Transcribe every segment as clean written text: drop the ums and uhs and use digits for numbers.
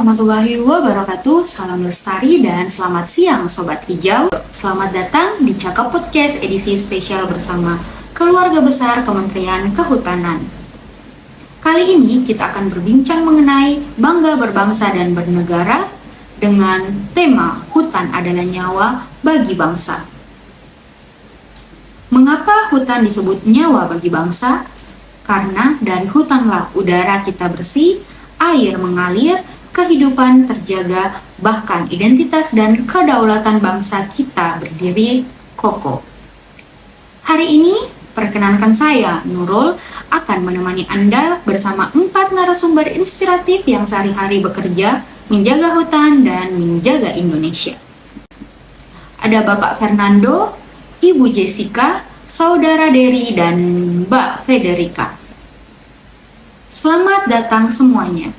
warahmatullahi wabarakatuh. Salam lestari dan selamat siang Sobat Hijau. Selamat datang di Cakap Podcast edisi spesial bersama keluarga besar Kementerian Kehutanan. Kali ini kita akan berbincang mengenai bangga berbangsa dan bernegara dengan tema hutan adalah nyawa bagi bangsa. Mengapa hutan disebut nyawa bagi bangsa? Karena dari hutanlah udara kita bersih, air mengalir, kehidupan terjaga, bahkan identitas dan kedaulatan bangsa kita berdiri kokoh. Hari ini, perkenankan saya, Nurul, akan menemani Anda bersama 4 narasumber inspiratif yang sehari-hari bekerja menjaga hutan dan menjaga Indonesia. Ada Bapak Fernando, Ibu Jessica, Saudara Dery, dan Mbak Federica. Selamat datang semuanya.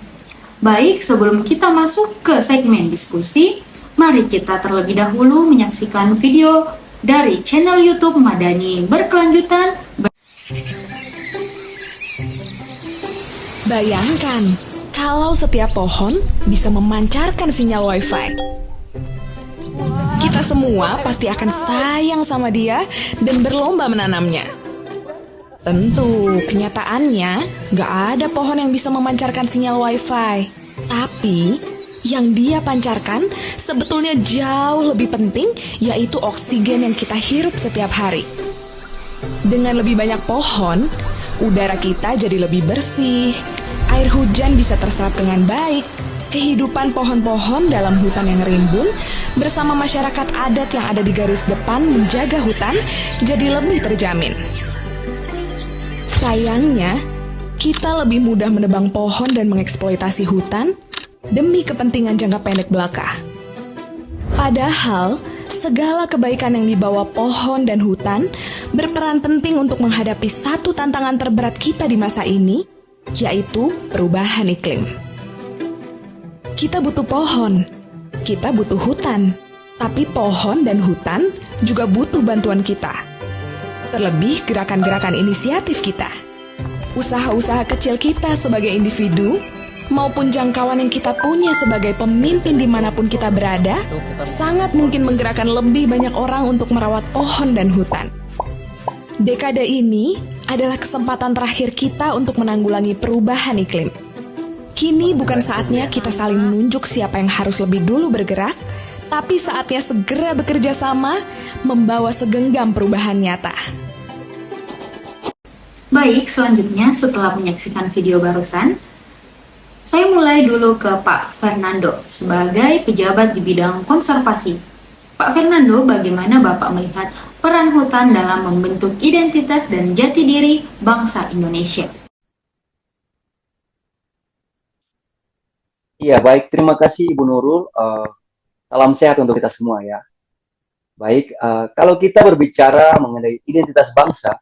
Baik, sebelum kita masuk ke segmen diskusi, mari kita terlebih dahulu menyaksikan video dari channel YouTube Madani Berkelanjutan. Bayangkan, kalau setiap pohon bisa memancarkan sinyal wifi. Kita semua pasti akan sayang sama dia dan berlomba menanamnya. Tentu, kenyataannya nggak ada pohon yang bisa memancarkan sinyal wifi. Tapi, yang dia pancarkan sebetulnya jauh lebih penting, yaitu oksigen yang kita hirup setiap hari. Dengan lebih banyak pohon, udara kita jadi lebih bersih, air hujan bisa terserap dengan baik, kehidupan pohon-pohon dalam hutan yang rimbun bersama masyarakat adat yang ada di garis depan menjaga hutan jadi lebih terjamin. Sayangnya, kita lebih mudah menebang pohon dan mengeksploitasi hutan demi kepentingan jangka pendek belaka. Padahal, segala kebaikan yang dibawa pohon dan hutan berperan penting untuk menghadapi satu tantangan terberat kita di masa ini, yaitu perubahan iklim. Kita butuh pohon, kita butuh hutan, tapi pohon dan hutan juga butuh bantuan kita. Terlebih gerakan-gerakan inisiatif kita, usaha-usaha kecil kita sebagai individu, maupun jangkauan yang kita punya sebagai pemimpin dimanapun kita berada, sangat mungkin menggerakkan lebih banyak orang untuk merawat pohon dan hutan. Dekade ini adalah kesempatan terakhir kita untuk menanggulangi perubahan iklim. Kini bukan saatnya kita saling menunjuk siapa yang harus lebih dulu bergerak, tapi saatnya segera bekerja sama membawa segenggam perubahan nyata. Baik, selanjutnya setelah menyaksikan video barusan, saya mulai dulu ke Pak Fernando sebagai pejabat di bidang konservasi. Pak Fernando, bagaimana Bapak melihat peran hutan dalam membentuk identitas dan jati diri bangsa Indonesia? Iya, baik. Terima kasih Ibu Nurul. Salam sehat untuk kita semua ya. Baik, kalau kita berbicara mengenai identitas bangsa,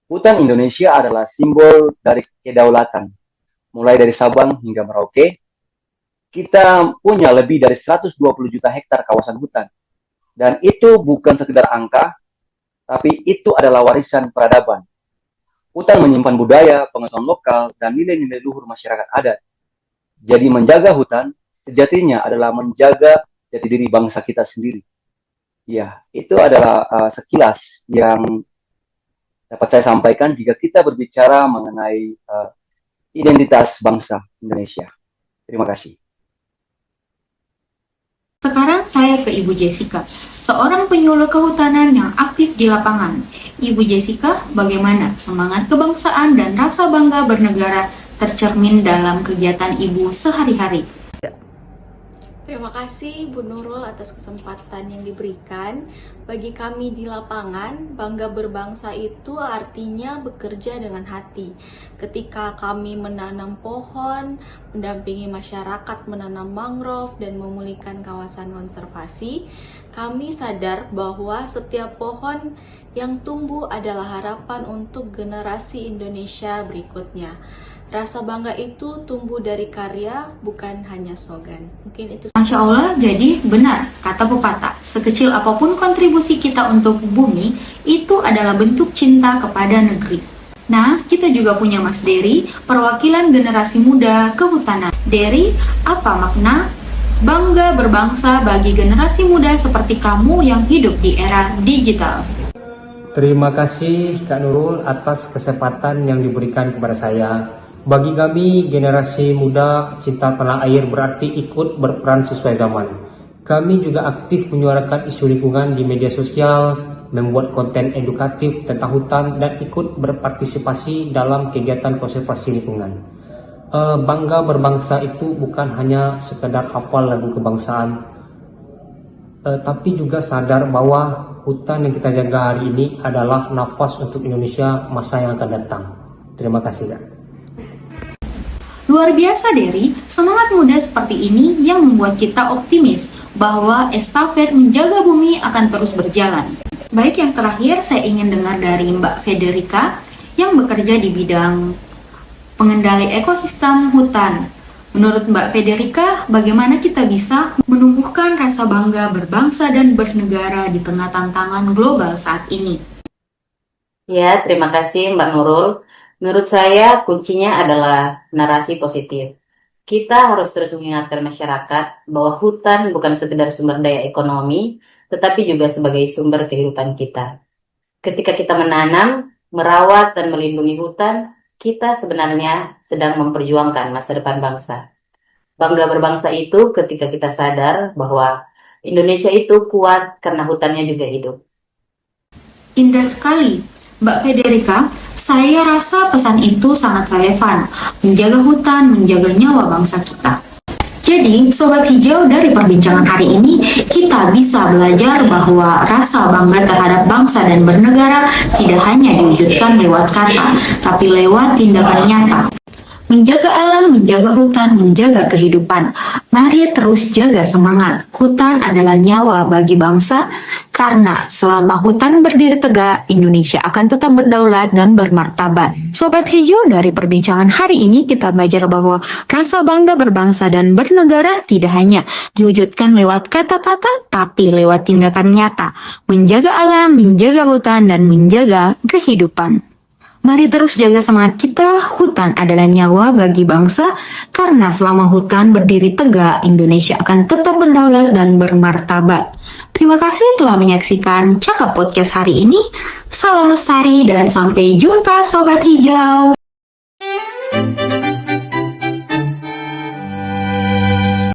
hutan Indonesia adalah simbol dari kedaulatan. Mulai dari Sabang hingga Merauke, kita punya lebih dari 120 juta hektar kawasan hutan. Dan itu bukan sekedar angka, tapi itu adalah warisan peradaban. Hutan menyimpan budaya, pengetahuan lokal, dan nilai-nilai luhur masyarakat adat. Jadi menjaga hutan, sejatinya adalah menjaga jati diri bangsa kita sendiri. Ya, itu adalah sekilas yang dapat saya sampaikan jika kita berbicara mengenai identitas bangsa Indonesia. Terima kasih. Sekarang saya ke Ibu Jessica, seorang penyuluh kehutanan yang aktif di lapangan. Ibu Jessica, bagaimana semangat kebangsaan dan rasa bangga bernegara tercermin dalam kegiatan Ibu sehari-hari? Terima kasih Bu Nurul atas kesempatan yang diberikan. Bagi kami di lapangan, bangga berbangsa itu artinya bekerja dengan hati. Ketika kami menanam pohon, mendampingi masyarakat menanam mangrove dan memulihkan kawasan konservasi, kami sadar bahwa setiap pohon yang tumbuh adalah harapan untuk generasi Indonesia berikutnya. Rasa bangga itu tumbuh dari karya, bukan hanya slogan. Mungkin itu. Masya Allah, jadi benar kata pepatah, sekecil apapun kontribusi kita untuk bumi, itu adalah bentuk cinta kepada negeri. Nah, kita juga punya Mas Dery, perwakilan generasi muda kehutanan. Dery, apa makna bangga berbangsa bagi generasi muda seperti kamu yang hidup di era digital? Terima kasih Kak Nurul atas kesempatan yang diberikan kepada saya. Bagi kami generasi muda cinta tanah air berarti ikut berperan sesuai zaman. Kami juga aktif menyuarakan isu lingkungan di media sosial, membuat konten edukatif tentang hutan, dan ikut berpartisipasi dalam kegiatan konservasi lingkungan. Bangga berbangsa itu bukan hanya sekedar hafal lagu kebangsaan, tapi juga sadar bahwa hutan yang kita jaga hari ini adalah nafas untuk Indonesia masa yang akan datang. Terima kasih, Kak. Luar biasa, Dery. Semangat muda seperti ini yang membuat kita optimis bahwa estafet menjaga bumi akan terus berjalan. Baik, yang terakhir saya ingin dengar dari Mbak Federica yang bekerja di bidang pengendali ekosistem hutan. Menurut Mbak Federica, bagaimana kita bisa menumbuhkan rasa bangga berbangsa dan bernegara di tengah tantangan global saat ini? Ya, terima kasih Mbak Nurul. Menurut saya kuncinya adalah narasi positif. Kita harus terus mengingatkan masyarakat bahwa hutan bukan sekedar sumber daya ekonomi, tetapi juga sebagai sumber kehidupan kita. Ketika kita menanam, merawat, dan melindungi hutan, kita sebenarnya sedang memperjuangkan masa depan bangsa. Bangga berbangsa itu ketika kita sadar bahwa Indonesia itu kuat karena hutannya juga hidup. Indah sekali, Mbak Federica. Saya rasa pesan itu sangat relevan, menjaga hutan, menjaga nyawa bangsa kita. Jadi, Sobat Hijau, dari perbincangan hari ini, kita bisa belajar bahwa rasa bangga terhadap bangsa dan bernegara tidak hanya diwujudkan lewat kata, tapi lewat tindakan nyata. Menjaga alam, menjaga hutan, menjaga kehidupan. Mari terus jaga semangat. Hutan adalah nyawa bagi bangsa, karena selama hutan berdiri tegak, Indonesia akan tetap berdaulat dan bermartabat. Sobat Hijau, dari perbincangan hari ini kita belajar bahwa rasa bangga berbangsa dan bernegara tidak hanya diwujudkan lewat kata-kata, tapi lewat tindakan nyata. Menjaga alam, menjaga hutan, dan menjaga kehidupan. Mari terus jaga semangat kita. Hutan adalah nyawa bagi bangsa, karena selama hutan berdiri tegak, Indonesia akan tetap berdaulat dan bermartabat. Terima kasih telah menyaksikan Cakap Podcast hari ini. Salam lestari dan sampai jumpa Sobat Hijau.